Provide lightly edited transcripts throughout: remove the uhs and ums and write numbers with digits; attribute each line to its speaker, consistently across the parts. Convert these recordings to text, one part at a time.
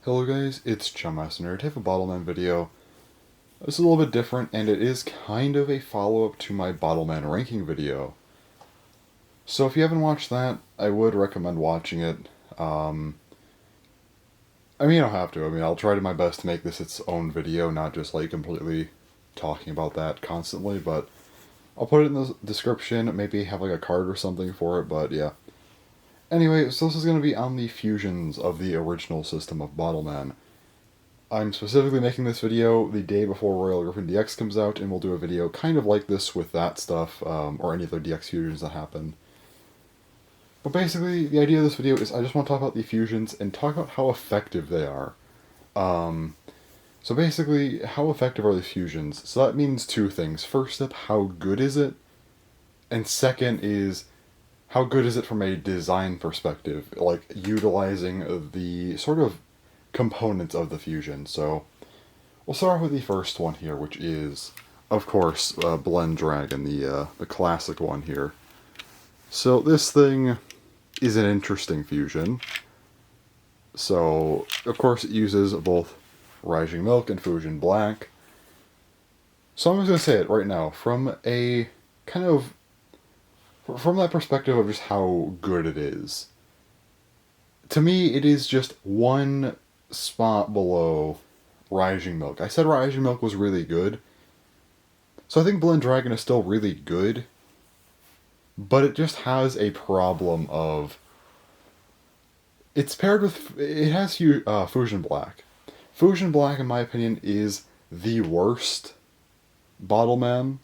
Speaker 1: Hello guys, it's Chummaster. I have a Bottleman video. This is a little bit different, and it is kind of a follow-up to my Bottleman ranking video. So if you haven't watched that, I would recommend watching it. You don't have to. I'll try to my best to make this its own video, not just like completely talking about that constantly, but I'll put it in the description, maybe have like a card or something for it, but yeah. Anyway, so this is going to be on the fusions of the original system of Bottleman. I'm specifically making this video the day before Royal Griffin DX comes out, and we'll do a video kind of like this with that stuff, or any other DX fusions that happen. But basically, the idea of this video is I just want to talk about the fusions and talk about how effective they are. So basically, how effective are the fusions? So that means two things. First up, how good is it? And second is, how good is it from a design perspective? Like, utilizing the sort of components of the fusion. So we'll start off with the first one here, which is, of course, Blend Dragon, the classic one here. So this thing is an interesting fusion. So, of course, it uses both Rising Milk and Fusion Black. So I'm just going to say it right now, from a kind of, from that perspective of just how good it is. To me, it is just one spot below Rising Milk. I said Rising Milk was really good. So I think Blend Dragon is still really good. But it just has a problem of... It's paired with... It has Fusion Black. Fusion Black, in my opinion, is the worst Bottleman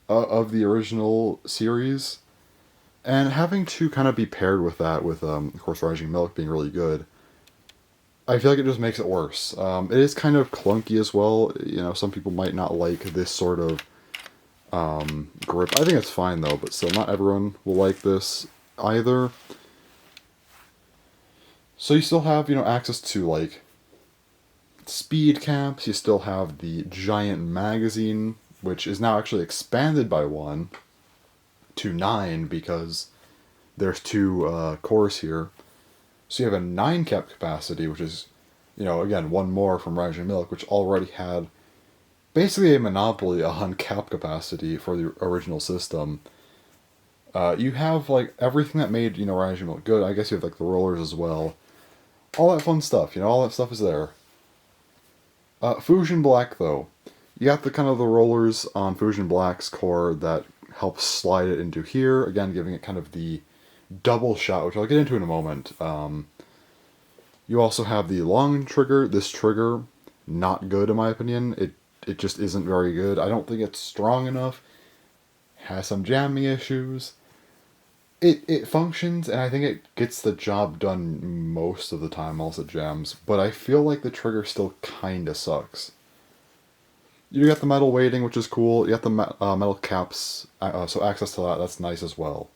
Speaker 1: of the original series. And having to kind of be paired with that, with, of course, Rising Milk being really good, I feel like it just makes it worse. It is kind of clunky as well. You know, some people might not like this sort of grip. I think it's fine though, but still, not everyone will like this either. So you still have, access to, like, speed caps. You still have the giant magazine, which is now actually expanded by 1 to 9 because there's 2 cores here. So you have a 9 cap capacity, which is, again, 1 more from Rising Milk, which already had basically a monopoly on cap capacity for the original system. You have, like, everything that made, Rising Milk good. I guess you have, like, the rollers as well. All that fun stuff, all that stuff is there. Fusion Black, though. You got the kind of the rollers on Fusion Black's core that helps slide it into here. Again, giving it kind of the double shot, which I'll get into in a moment. You also have the long trigger. This trigger, not good in my opinion. It just isn't very good. I don't think it's strong enough. Has some jamming issues. It functions, and I think it gets the job done most of the time, else it jams. But I feel like the trigger still kinda sucks. You got the metal weighting, which is cool. You got the metal caps, so access to that's nice as well.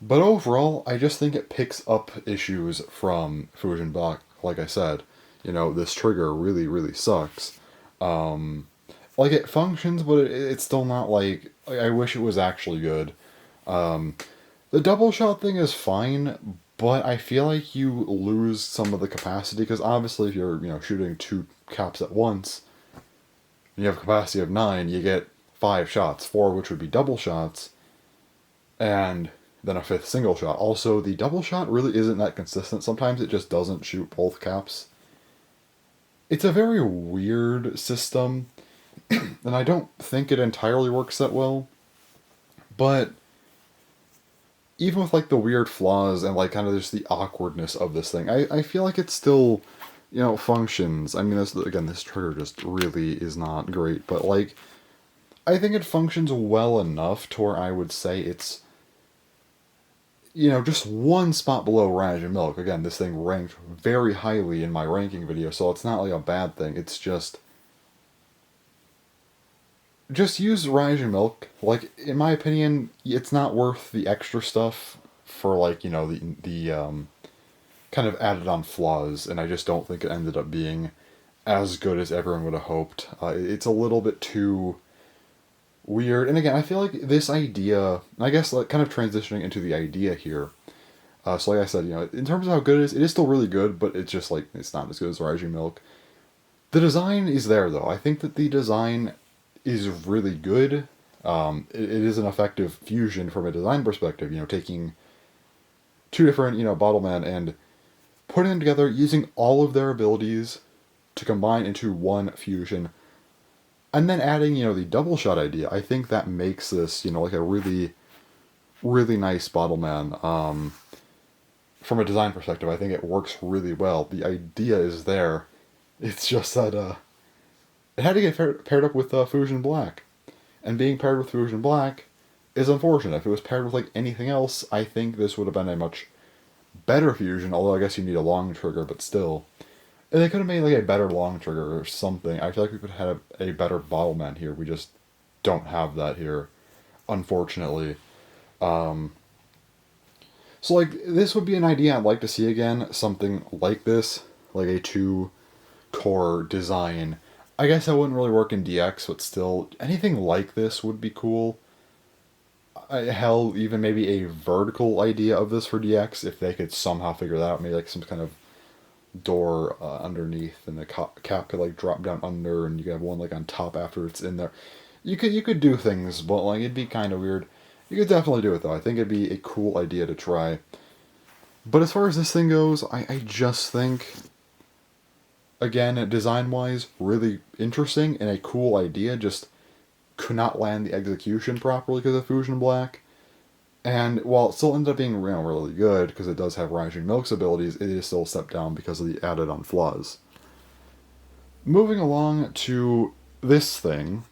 Speaker 1: But overall, I just think it picks up issues from Fusion Black. Like I said, this trigger really, really sucks. Like, it functions, but it's still not like I wish it was actually good. The double shot thing is fine, but I feel like you lose some of the capacity, because obviously if you're, shooting 2 caps at once, and you have a capacity of 9, you get 5 shots, 4 of which would be double shots, and then a 5th single shot. Also, the double shot really isn't that consistent. Sometimes it just doesn't shoot both caps. It's a very weird system, and I don't think it entirely works that well, but even with, like, the weird flaws and, like, kind of just the awkwardness of this thing, I feel like it still, functions. I mean, this trigger just really is not great, but, like, I think it functions well enough to where I would say it's, just 1 spot below Rising Milk. Again, this thing ranked very highly in my ranking video, so it's not, like, a bad thing. It's just use Rising Milk. Like, in my opinion, it's not worth the extra stuff for, like, the kind of added on flaws, and I just don't think it ended up being as good as everyone would have hoped. It's a little bit too weird, and again, I feel like this idea, I guess, like, kind of transitioning into the idea here, So like I said, in terms of how good it is still really good, but it's just like, it's not as good as Raiju Milk. The design is there, though. I think that the design is really good. It is an effective fusion from a design perspective, taking two different, Bottleman and putting them together, using all of their abilities to combine into one fusion, and then adding, the double shot idea. I think that makes this, like a really, really nice Bottleman. From a design perspective, I think it works really well. The idea is there. It's just that it had to get paired up with Fusion Black. And being paired with Fusion Black is unfortunate. If it was paired with like anything else, I think this would have been a much better fusion, although I guess you need a long trigger, but still. And they could have made like a better long trigger or something. I feel like we could have a better Bottleman here. We just don't have that here, unfortunately. So like this would be an idea I'd like to see again, something like this, like a two core design. I guess that wouldn't really work in DX, but still, anything like this would be cool. Hell, even maybe a vertical idea of this for DX, if they could somehow figure that out. Maybe like some kind of door underneath, and the cap could like drop down under, and you could have one like on top after it's in there. You could do things, but like it'd be kind of weird. You could definitely do it though. I think it'd be a cool idea to try. But as far as this thing goes, I just think, again, design-wise, really interesting and a cool idea, just could not land the execution properly because of Fusion Black. And while it still ended up being really good, because it does have Raiju Milk's abilities, it is still a step down because of the added-on flaws. Moving along to this thing,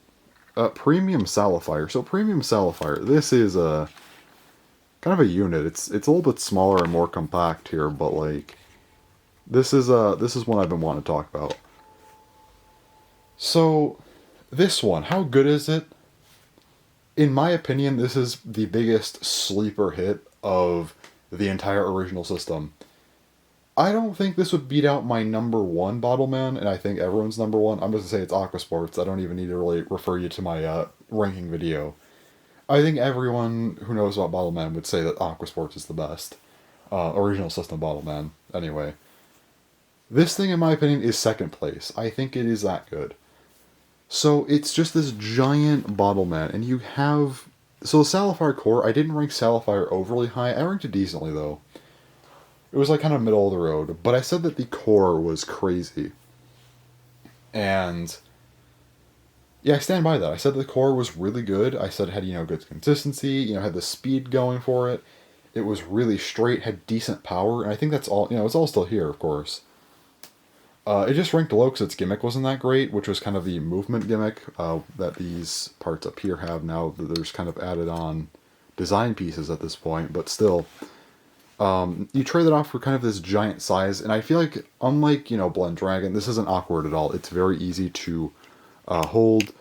Speaker 1: Premium Salifier. So Premium Salifier, this is a kind of a unit. It's a little bit smaller and more compact here, but like this is one I've been wanting to talk about. So this one, how good is it? In my opinion, this is the biggest sleeper hit of the entire original system. I don't think this would beat out my number one Bottleman, and I think everyone's number one. I'm just going to say it's Aqua Sports. I don't even need to really refer you to my ranking video. I think everyone who knows about Bottleman would say that Aqua Sports is the best. Original system Bottleman, anyway. This thing, in my opinion, is second place. I think it is that good. So it's just this giant Bottleman, and you have... So the Salifier core, I didn't rank Salifier overly high. I ranked it decently, though. It was like kind of middle of the road, but I said that the core was crazy. And yeah, I stand by that. I said the core was really good. I said it had, good consistency, had the speed going for it. It was really straight, had decent power, and I think that's all, it's all still here, of course. It just ranked low because its gimmick wasn't that great, which was kind of the movement gimmick that these parts up here have now. That there's kind of added on design pieces at this point, but still. You trade it off for kind of this giant size, and I feel like, unlike, Blend Dragon, this isn't awkward at all. It's very easy to hold.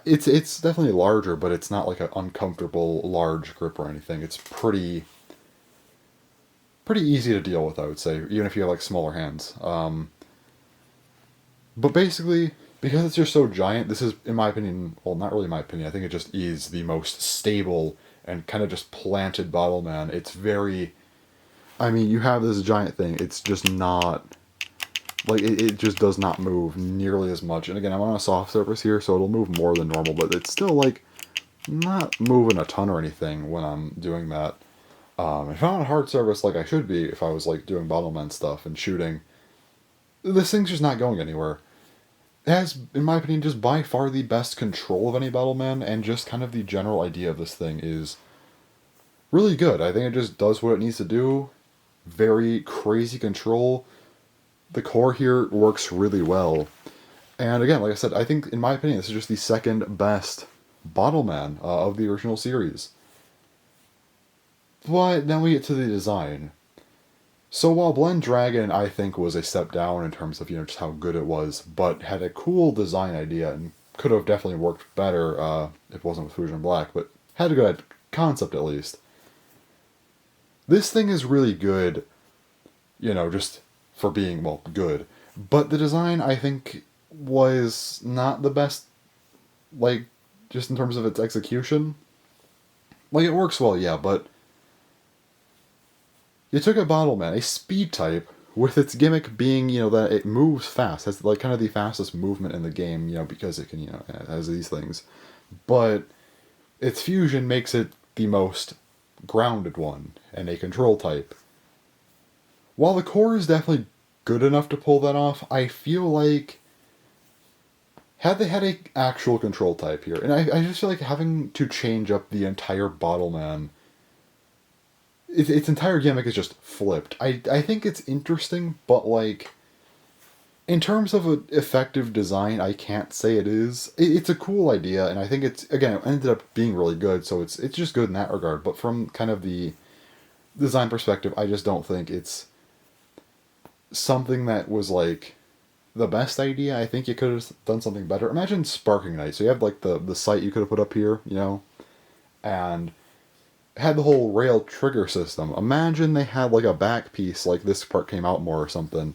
Speaker 1: It's definitely larger, but it's not like an uncomfortable large grip or anything. It's pretty easy to deal with, I would say, even if you have like smaller hands. But basically, because it's just so giant, this is, in my opinion, well, not really my opinion, I think it just is the most stable and kind of just planted Bottleman. It's very... I mean, you have this giant thing. It's just not... Like, it just does not move nearly as much. And again, I'm on a soft surface here, so it'll move more than normal, but it's still, like, not moving a ton or anything when I'm doing that. If I'm on a hard surface like I should be, if I was, like, doing Bottleman stuff and shooting, this thing's just not going anywhere. It has, in my opinion, just by far the best control of any Bottleman, and just kind of the general idea of this thing is really good. I think it just does what it needs to do. Very crazy control. The core here works really well. And again, like I said, I think, in my opinion, this is just the second best Bottleman of the original series. But then we get to the design. So while Blend Dragon, I think, was a step down in terms of, just how good it was, but had a cool design idea and could have definitely worked better if it wasn't with Fusion Black, but had a good concept at least. This thing is really good, just for being, well, good. But the design, I think, was not the best, like, just in terms of its execution. Like, it works well, yeah, but You took a Bottleman, a speed type, with its gimmick being, that it moves fast, has like kind of the fastest movement in the game, because it can, it has these things. But its fusion makes it the most grounded one, and a control type. While the core is definitely good enough to pull that off, I feel like had they had a actual control type here, and I just feel like having to change up the entire Bottleman, its entire gimmick is just flipped. I think it's interesting, but like, in terms of an effective design, I can't say it is. It's a cool idea, and I think it's, again, it ended up being really good, so it's just good in that regard. But from kind of the design perspective, I just don't think it's something that was like the best idea. I think you could have done something better. Imagine Sparking Night. So you have like the sight you could have put up here, and had the whole rail trigger system. Imagine they had like a back piece, like this part came out more or something,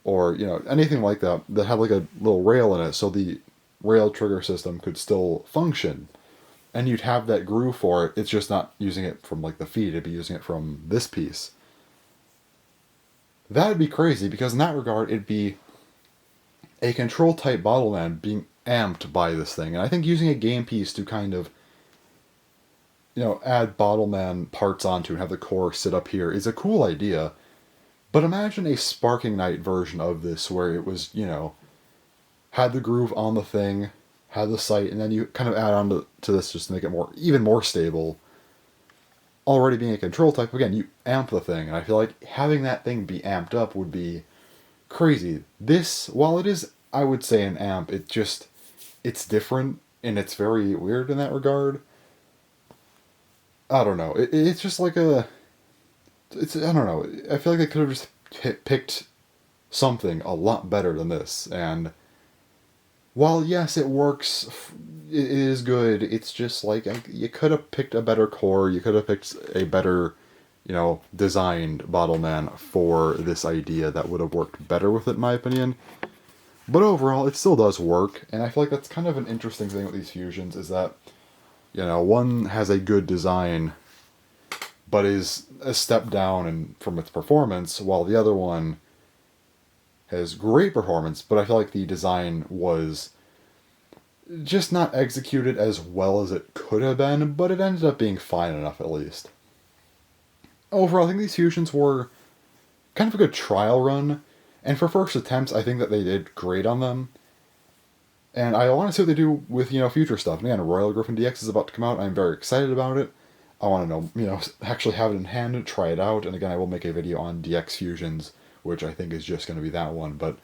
Speaker 1: or anything like that that had like a little rail in it, so the rail trigger system could still function, and you'd have that groove for it. It's just not using it from like the feet; it'd be using it from this piece. That'd be crazy, because in that regard, it'd be a control type Bottleman being amped by this thing. And I think using a game piece to kind of, add Bottleman parts onto and have the core sit up here is a cool idea. But imagine a Sparking Night version of this where it was, had the groove on the thing, had the sight, and then you kind of add on to this just to make it even more stable. Already being a control type, again, you amp the thing, and I feel like having that thing be amped up would be crazy. This, while it is, I would say, an amp, it's different, and it's very weird in that regard. I don't know. It's just like I don't know. I feel like they could have just picked something a lot better than this, and while, yes, it works, it is good, it's just like, you could have picked a better core, you could have picked a better, designed Bottleman for this idea that would have worked better with it, in my opinion. But overall, it still does work, and I feel like that's kind of an interesting thing with these fusions, is that, one has a good design, but is a step down from its performance, while the other one has great performance, but I feel like the design was just not executed as well as it could have been, but it ended up being fine enough at least. Overall, I think these fusions were kind of a good trial run, and for first attempts, I think that they did great on them. And I want to see what they do with, future stuff. And again, Royal Griffin DX is about to come out. I'm very excited about it. I want to know, actually have it in hand, try it out. And again, I will make a video on DX fusions, which I think is just going to be that one, but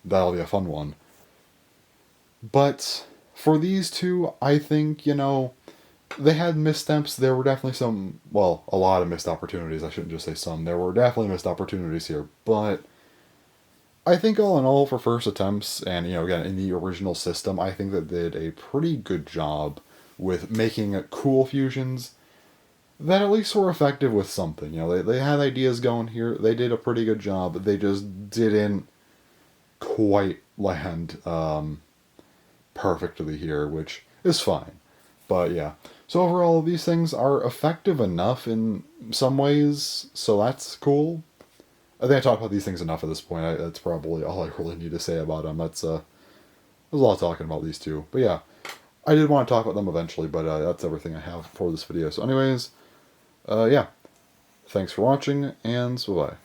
Speaker 1: that'll be a fun one. But for these two, I think, they had missteps. There were definitely some, well, a lot of missed opportunities. I shouldn't just say some. There were definitely missed opportunities here, but I think all in all, for first attempts, and, again, in the original system, I think that they did a pretty good job with making cool fusions that at least were effective with something. They had ideas going here. They did a pretty good job. They just didn't quite land perfectly here, which is fine. But yeah. So overall, these things are effective enough in some ways, so that's cool. I think I talked about these things enough at this point. That's probably all I really need to say about them. There's a lot of talking about these two. But yeah, I did want to talk about them eventually, but that's everything I have for this video. So anyways, yeah. Thanks for watching, and bye-bye.